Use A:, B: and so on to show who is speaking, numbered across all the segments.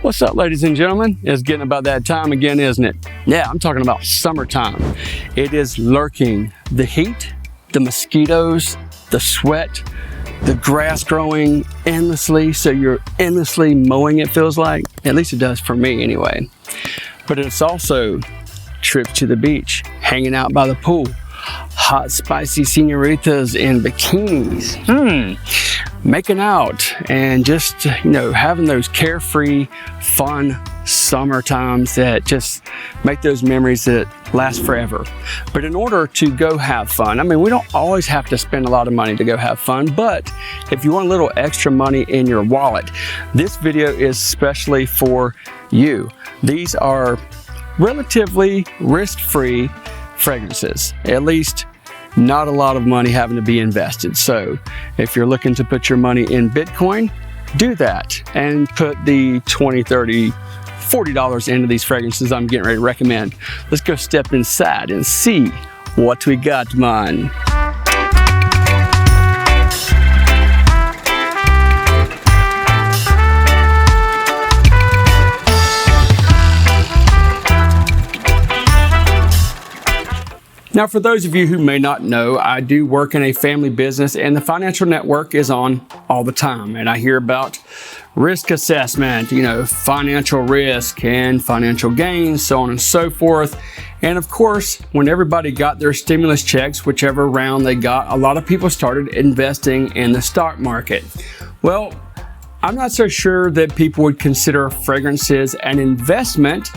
A: What's up, ladies and gentlemen? It's getting about that time again, isn't it? Yeah, I'm talking about summertime. It is lurking. The heat, the mosquitoes, the sweat, the grass growing endlessly, so you're endlessly mowing, it feels like. At least it does for me anyway. But it's also trips to the beach, hanging out by the pool, hot, spicy senoritas in bikinis, making out, and just, having those carefree, fun summer times that just make those memories that last forever. But in order to go have fun, we don't always have to spend a lot of money to go have fun, but if you want a little extra money in your wallet, this video is especially for you. These are relatively risk-free fragrances, at least not a lot of money having to be invested. So if you're looking to put your money in Bitcoin, do that and put the $20, $30, $40 into these fragrances I'm getting ready to recommend. Let's go step inside and see what we got, man. Now, for those of you who may not know, I do work in a family business and the financial network is on all the time. And I hear about risk assessment, financial risk and financial gains, so on and so forth. And of course, when everybody got their stimulus checks, whichever round they got, a lot of people started investing in the stock market. Well, I'm not so sure that people would consider fragrances an investment.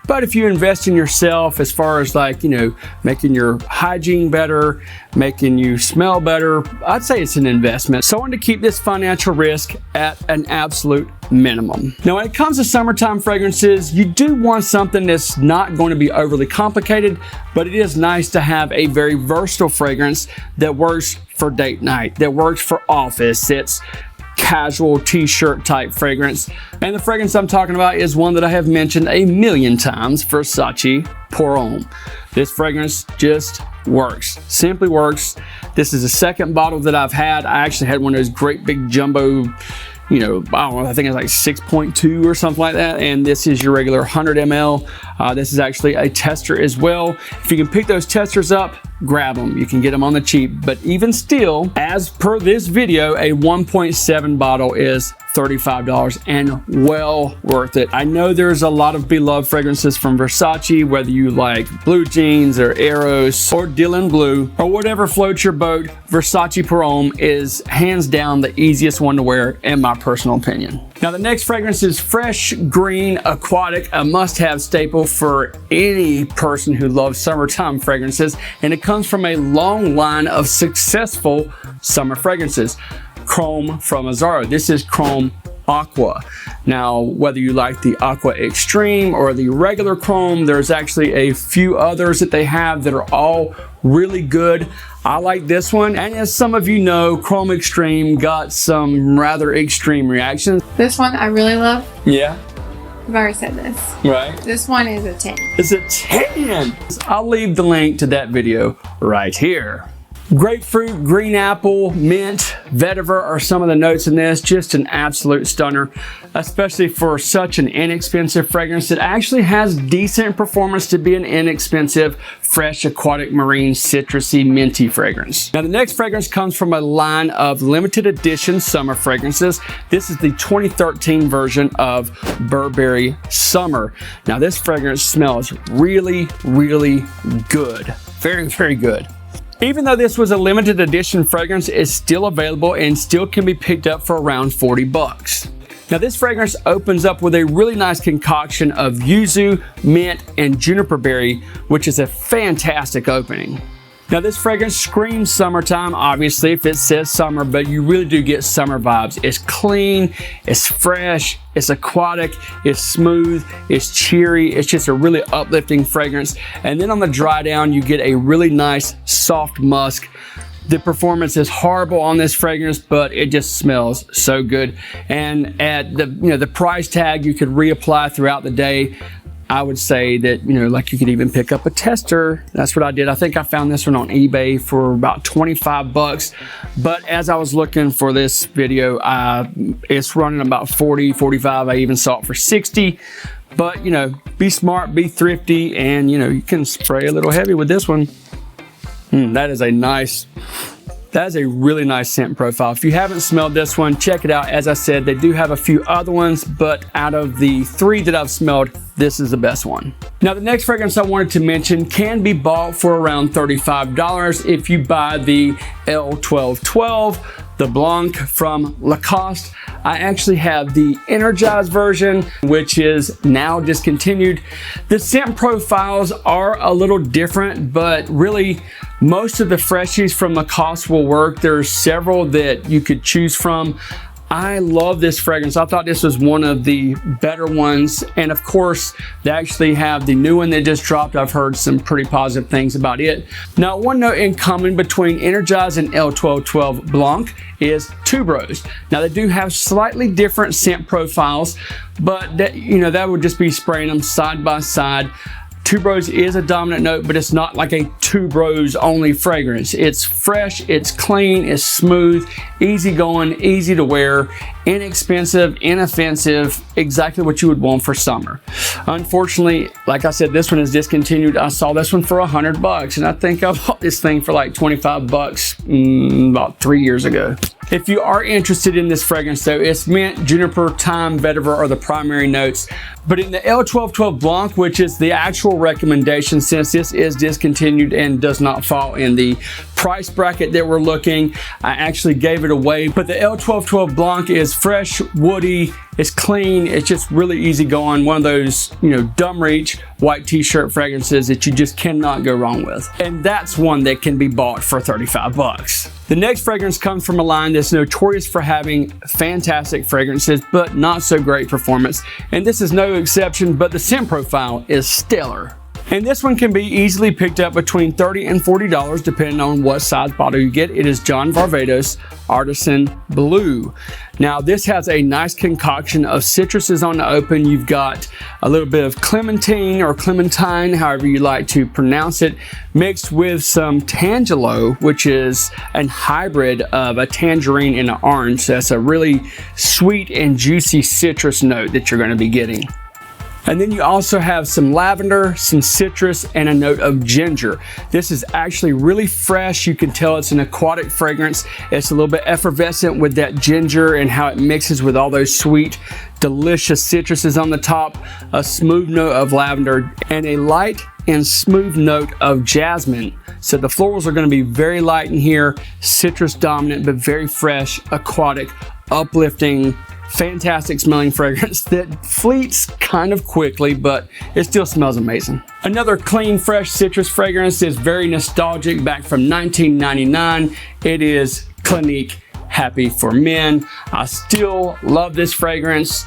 A: But if you invest in yourself as far as making your hygiene better, making you smell better, I'd say it's an investment. So I want to keep this financial risk at an absolute minimum. Now, when it comes to summertime fragrances, you do want something that's not going to be overly complicated, but it is nice to have a very versatile fragrance that works for date night, that works for office. It's casual t-shirt type fragrance. And the fragrance I'm talking about is one that I have mentioned a million times, VERSACE Pour Homme. This fragrance just works, simply works. This is the second bottle that I've had. I actually had one of those great big jumbo, I don't know, I think it's like 6.2 or something like that. And this is your regular 100 ml. This is actually a tester as well. If you can pick those testers up, grab them. You can get them on the cheap. But even still, as per this video, a 1.7 bottle is $35 and well worth it. I know there's a lot of beloved fragrances from VERSACE, whether you like Blue Jeans or Eros or Dylan Blue or whatever floats your boat. VERSACE Pour Homme is hands down the easiest one to wear in my personal opinion. Now, the next fragrance is Fresh Green Aquatic, a must-have staple for any person who loves summertime fragrances, and it comes from a long line of successful summer fragrances. Chrome from AZZARO. This is Chrome Aqua. Now, whether you like the Aqua Extreme or the regular Chrome, there's actually a few others that they have that are all really good. I like this one, and as some of you know, Chrome Extreme got some rather extreme reactions.
B: This one I really love.
A: Yeah.
B: I've already said this.
A: Right.
B: This one is a 10.
A: It's a 10! I'll leave the link to that video right here. Grapefruit, green apple, mint, vetiver are some of the notes in this. Just an absolute stunner, especially for such an inexpensive fragrance. It actually has decent performance to be an inexpensive, fresh, aquatic, marine, citrusy, minty fragrance. Now, the next fragrance comes from a line of limited edition summer fragrances. This is the 2013 version of Burberry Summer. Now, this fragrance smells really, really good. Very, very good. Even though this was a limited edition fragrance, it's still available and still can be picked up for around 40 bucks. Now, this fragrance opens up with a really nice concoction of yuzu, mint, and juniper berry, which is a fantastic opening. Now, this fragrance screams summertime, obviously, if it says summer, but you really do get summer vibes. It's clean, it's fresh, it's aquatic, it's smooth, it's cheery. It's just a really uplifting fragrance. And then on the dry down, you get a really nice, soft musk. The performance is horrible on this fragrance, but it just smells so good. And at the price tag, you could reapply throughout the day. I would say that, you know, like you could even pick up a tester. That's what I did. I think I found this one on eBay for about 25 bucks. But as I was looking for this video, it's running about 40, 45. I even saw it for 60. But, you know, be smart, be thrifty, and, you know, you can spray a little heavy with this one. That is a really nice scent profile. If you haven't smelled this one, check it out. As I said, they do have a few other ones, but out of the 3 that I've smelled, this is the best one. Now, the next fragrance I wanted to mention can be bought for around $35 if you buy the L1212, the Blanc from Lacoste. I actually have the energized version, which is now discontinued. The scent profiles are a little different, but really most of the freshies from Lacoste will work. There's several that you could choose from. I love this fragrance. I thought this was one of the better ones. And of course, they actually have the new one that just dropped. I've heard some pretty positive things about it. Now, one note in common between Energize and L1212 Blanc is tuberose. Now, they do have slightly different scent profiles, but that, you know, that would just be spraying them side by side. Tuberose is a dominant note, but it's not like a tuberose only fragrance. It's fresh, it's clean, it's smooth, easy going, easy to wear, inexpensive, inoffensive, exactly what you would want for summer. Unfortunately, like I said, this one is discontinued. I saw this one for 100 bucks, and I think I bought this thing for like 25 bucks about 3 years ago. If you are interested in this fragrance though, it's mint, juniper, thyme, vetiver are the primary notes. But in the L1212 Blanc, which is the actual recommendation since this is discontinued and does not fall in the price bracket that we're looking, I actually gave it away. But the L1212 Blanc is fresh, woody, it's clean, it's just really easy going. One of those, you know, dumb reach white t-shirt fragrances that you just cannot go wrong with. And that's one that can be bought for 35 bucks. The next fragrance comes from a line that's notorious for having fantastic fragrances, but not so great performance. And this is no exception, but the scent profile is stellar. And this one can be easily picked up between $30 and $40 depending on what size bottle you get. It is John VARVATOS Artisan Blue. Now, this has a nice concoction of citruses on the open. You've got a little bit of clementine or clementine, however you like to pronounce it, mixed with some tangelo, which is a hybrid of a tangerine and an orange. So that's a really sweet and juicy citrus note that you're going to be getting. And then you also have some lavender, some citrus, and a note of ginger. This is actually really fresh. You can tell it's an aquatic fragrance. It's a little bit effervescent with that ginger and how it mixes with all those sweet, delicious citruses on the top, a smooth note of lavender, and a light and smooth note of jasmine. So the florals are going to be very light in here, citrus dominant, but very fresh, aquatic, uplifting, fantastic smelling fragrance that fleets kind of quickly, but it still smells amazing. Another clean, fresh citrus fragrance is very nostalgic, back from 1999. It is Clinique Happy for Men. I still love this fragrance.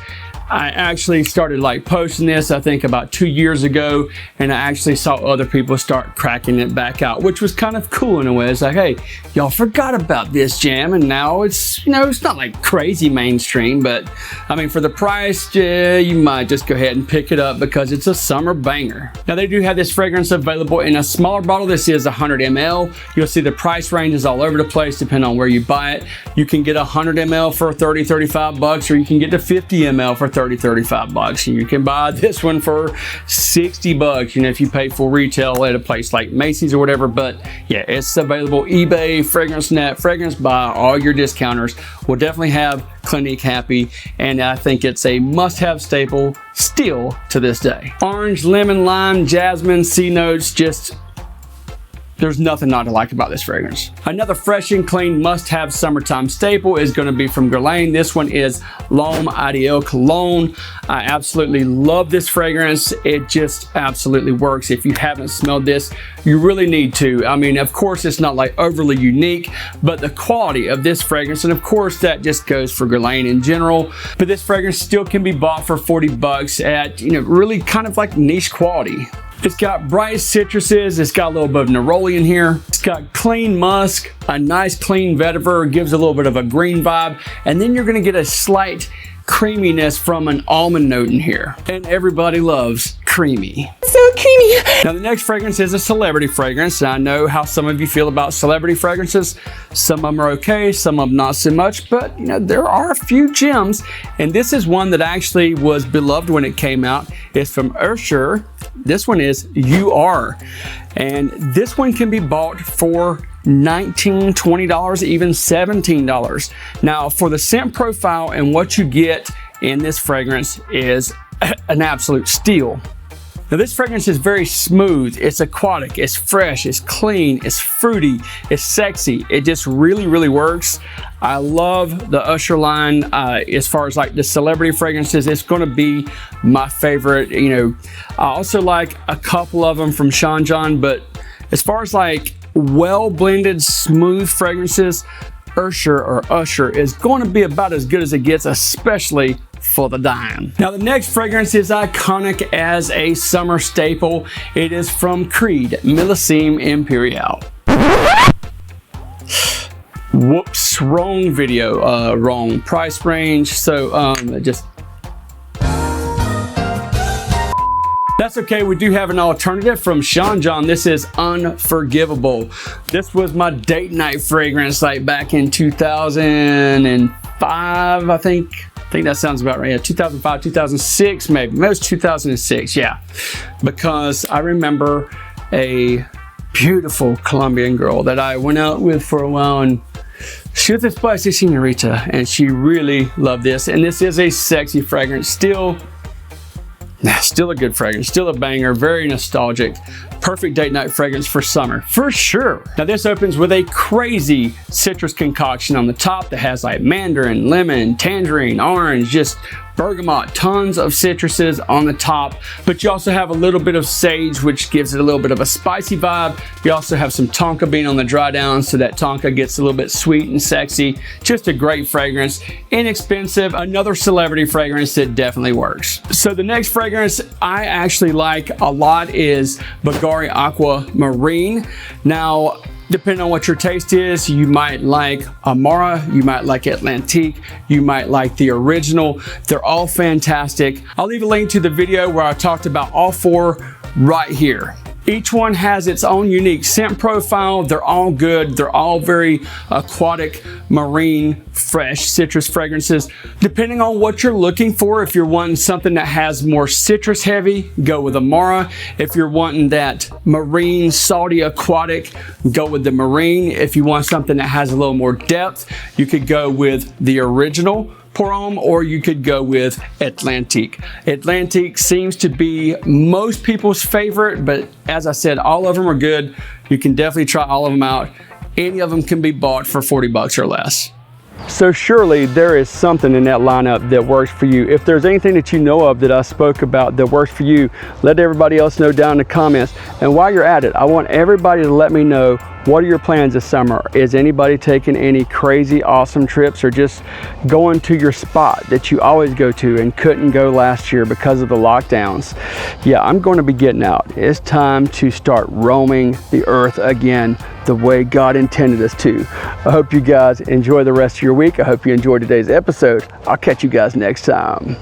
A: I actually started like posting this, I think about 2 years ago, and I actually saw other people start cracking it back out, which was kind of cool in a way. It's like, hey, y'all forgot about this jam, and now it's, you know, it's not like crazy mainstream, but I mean, for the price, you might just go ahead and pick it up because it's a summer banger. Now, they do have this fragrance available in a smaller bottle. This is 100 ml. You'll see the price range is all over the place depending on where you buy it. You can get 100 ml for 30, 35 bucks, or you can get the 50 ml for 30, 35 bucks. And you can buy this one for 60 bucks, you know, if you pay full retail at a place like Macy's or whatever. But yeah, it's available eBay, Fragrance Net, Fragrance Buy, all your discounters will definitely have Clinique Happy, and I think it's a must-have staple still to this day. Orange, lemon, lime, jasmine, C notes, just there's nothing not to like about this fragrance. Another fresh and clean must-have summertime staple is going to be from Guerlain. This one is L'Homme Ideal Cologne. I absolutely love this fragrance. It just absolutely works. If you haven't smelled this, you really need to. I mean, of course, it's not like overly unique, but the quality of this fragrance, and of course, that just goes for Guerlain in general, but this fragrance still can be bought for 40 bucks at, you know, really kind of like niche quality. It's got bright citruses, it's got a little bit of neroli in here, it's got clean musk, a nice clean vetiver, gives a little bit of a green vibe, and then you're gonna get a slight creaminess from an almond note in here. And everybody loves creamy.
C: So creamy.
A: Now the next fragrance is a celebrity fragrance, and I know how some of you feel about celebrity fragrances. Some of them are okay, some of them not so much, but you know, there are a few gems, and this is one that actually was beloved when it came out. It's from USHER. This one is UR, and this one can be bought for $19, $20, even $17. Now for the scent profile and what you get in this fragrance is an absolute steal. Now this fragrance is very smooth, it's aquatic, it's fresh, it's clean, it's fruity, it's sexy. It just really, really works. I love the USHER line. As far as like the celebrity fragrances, it's gonna be my favorite. You know, I also like a couple of them from Sean John, but as far as like well blended, smooth fragrances, USHER is going to be about as good as it gets, especially for the dime. Now the next fragrance is iconic as a summer staple. It is from Creed, Millesime Imperial. Whoops, wrong video, wrong price range. So that's okay, we do have an alternative from Sean John. This is Unforgivable. This was my date night fragrance like back in 2005, I think that sounds about right. Yeah, 2005, 2006 maybe. Maybe it was 2006, yeah. Because I remember a beautiful Colombian girl that I went out with for a while, and she was this spicy señorita, and she really loved this. And this is a sexy fragrance, still a good fragrance, still a banger, very nostalgic, perfect date night fragrance for summer, for sure. Now this opens with a crazy citrus concoction on the top that has like mandarin, lemon, tangerine, orange, just bergamot, tons of citruses on the top, but you also have a little bit of sage, which gives it a little bit of a spicy vibe. You also have some tonka bean on the dry down, so that tonka gets a little bit sweet and sexy. Just a great fragrance, inexpensive, another celebrity fragrance that definitely works. So the next fragrance I actually like a lot is BVLGARI Aqua Marine. Now, depending on what your taste is, you might like Amara, you might like Atlantique, you might like the original. They're all fantastic. I'll leave a link to the video where I talked about all four right here. Each one has its own unique scent profile. They're all good. They're all very aquatic, marine, fresh citrus fragrances. Depending on what you're looking for, if you're wanting something that has more citrus heavy, go with Amara. If you're wanting that marine, salty, aquatic, go with the Marine. If you want something that has a little more depth, you could go with the original Pour Homme, or you could go with Atlantique. Atlantique seems to be most people's favorite, but as I said, all of them are good. You can definitely try all of them out. Any of them can be bought for 40 bucks or less. So surely there is something in that lineup that works for you. If there's anything that you know of that I spoke about that works for you, let everybody else know down in the comments. And while you're at it, I want everybody to let me know, what are your plans this summer? Is anybody taking any crazy awesome trips, or just going to your spot that you always go to and couldn't go last year because of the lockdowns? Yeah, I'm going to be getting out. It's time to start roaming the earth again the way God intended us to. I hope you guys enjoy the rest of your week. I hope you enjoyed today's episode. I'll catch you guys next time.